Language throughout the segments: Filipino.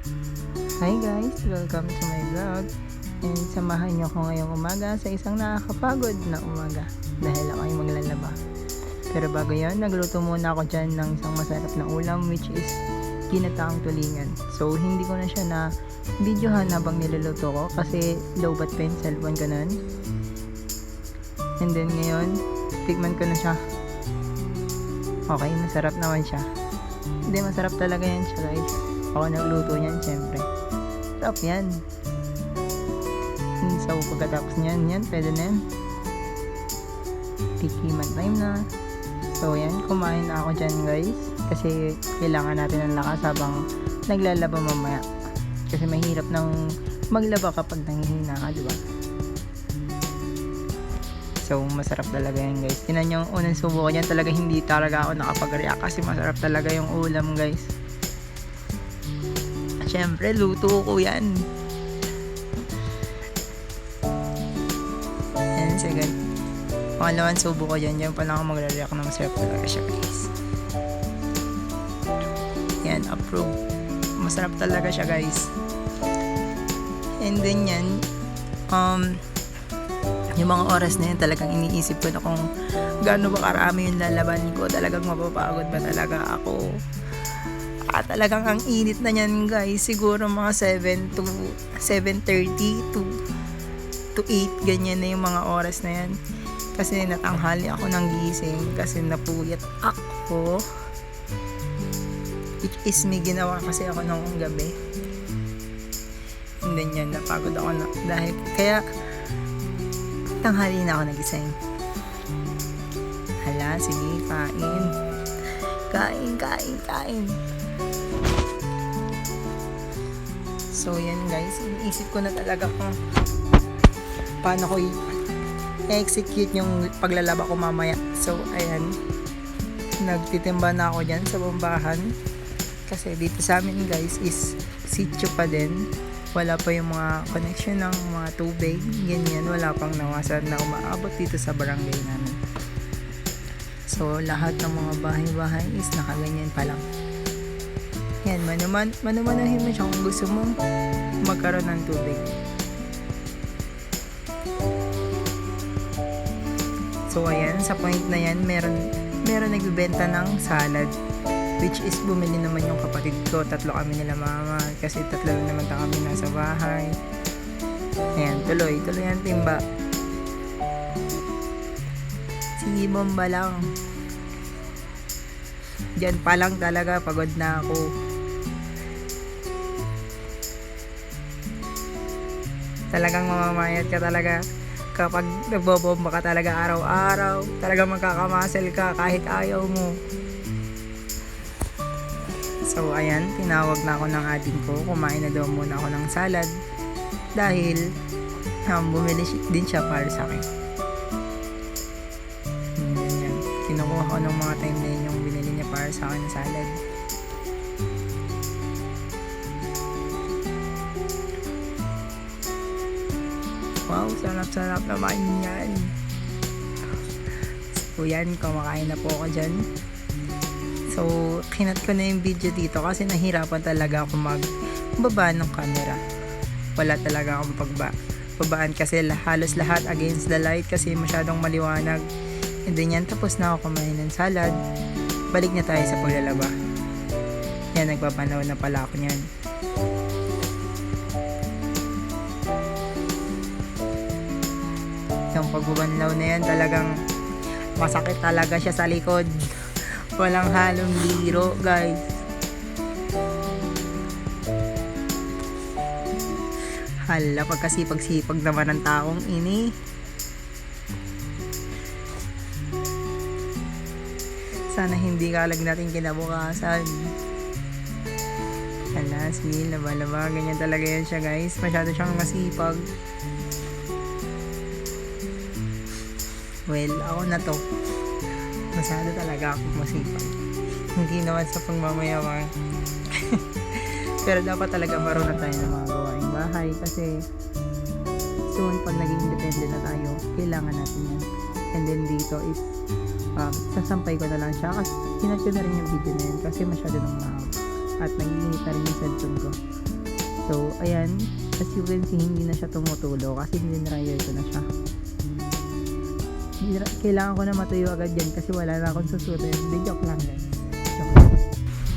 Hi guys! Welcome to my vlog. And samahan niyo ako ngayong umaga sa isang nakakapagod na umaga dahil ako ay maglalaba. Pero bago yan, nagluto muna ako dyan ng isang masarap na ulam which is ginataang tulingan. So hindi ko na siya na videohan habang niluluto ko kasi low bat pa yung cellphone ko nun. And then ngayon, tikman ko na siya. Okay, masarap naman siya. Hindi, masarap talaga yan siya guys. Ako nagluto niyan syempre. Sarap yan. So pagkatapos niyan, pwede na yan. Tikiman time na. So yan, kumain na ako dyan guys. Kasi kailangan natin ng lakas habang naglalaba mamaya. Kasi mahirap nang maglaba kapag nanghihina ka, diba? So masarap talaga yan guys. Tinan yung unang subo ko dyan, talaga hindi talaga ako nakapag-react kasi masarap talaga yung ulam guys. At syempre luto ko yan. Yan sige. Pangalawang subo ko dyan, yan pa lang ako magre-react na masarap talaga siya guys. Yan, approve. Masarap talaga siya guys. And then yan, yung mga oras na yun talagang iniisip ko na kung gaano ba karami yung lalaban ko, talagang mapapagod ba talaga ako. Talagang ang init na yan guys, siguro mga 7 to 7:30 to 8, ganyan na yung mga oras na yan. Kasi natanghali ako ng gising kasi napuyat ako, which is may ginawa kasi ako nung gabi. And then yan, napagod ako na dahil kaya tanghali na ako nagising. Hala, sige, kain. Kain. So, yan guys. Iniisip ko na talaga kung paano ko i-execute yung paglalaba ko mamaya. So, ayan. Nagtitimba na ako dyan sa bambahan. Kasi dito sa amin guys is sitio pa din. Wala pa yung mga connection ng mga tubig, ganyan, wala pang nawasan na umaabot dito sa barangay namin. So lahat ng mga bahay-bahay is nakaganyan pa lang. Yan, manumanahin mo siya kung gusto mo magkaroon ng tubig. So ayan, sa point na yan, meron nagbibenta ng salad, which is bumili naman yung kapatid ko. Tatlo kami nila mama kasi tatlo naman kami nasa bahay. Ayan, tuloy ang timba. Sige, bomba lang. Diyan pa lang talaga pagod na ako. Talagang mamamayat ka talaga kapag nagbobomba ka talaga araw-araw. Talagang magkakamuscle ka kahit ayaw mo. So ayan, tinawag na ako ng ating ko. Kumain na daw muna ako ng salad dahil bumili din siya para sa akin. Yan. Kinukuha ko ng mga time na yun yung binili niya para sa akin na salad. Wow, sarap naman yan. So yan, kumakain na po ako dyan. So, kinat ko na yung video dito kasi nahirapan talaga ako magbaba ng camera. Wala talaga akong pagbabaan kasi halos lahat against the light kasi masyadong maliwanag. And then yan, tapos na ako kumain ng salad. Balik na tayo sa paglalaba. Yan, nagpapanaw na pala ako niyan. Yung pagbubanlaw na yan, talagang masakit talaga siya sa likod. Walang halong biro guys. Hala, pagkasipag-sipag naman ng taong ini. Sana hindi kalag natin kinabukasan. Hala, sige, laba-laba. Ganyan talaga yan siya guys. Masyado siyang masipag. Well, ako na to. Masyado talaga ako masipag. Hindi naman sa pagmamayabang. Pero dapat talaga marunong tayo ng mga gawaing bahay kasi soon pag naging independent na tayo, kailangan natin yan. And then dito is sasampay ko na lang siya kasi kinat ko na rin yung video na yun kasi masyado nang mahaba at nag-iinit na rin yung cellphone ko. So, ayan. As you can see, hindi na siya tumutulo kasi dinryer ko na siya. Kailangan ko na matuyo agad yan kasi wala na akong susutin. Hindi, joke lang guys. Joke lang.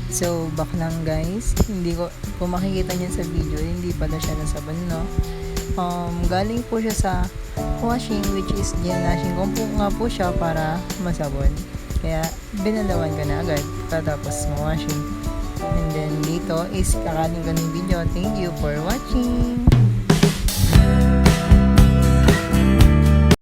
So, back lang guys. Hindi ko, kung makikita niyo sa video, hindi pala siya nasabon, no? Galing po siya sa washing, which is ginashing ko po nga po siya para masabon. Kaya, binalawan ko na agad tapos washing. And then, dito is kakaling ko ng video. Thank you for watching!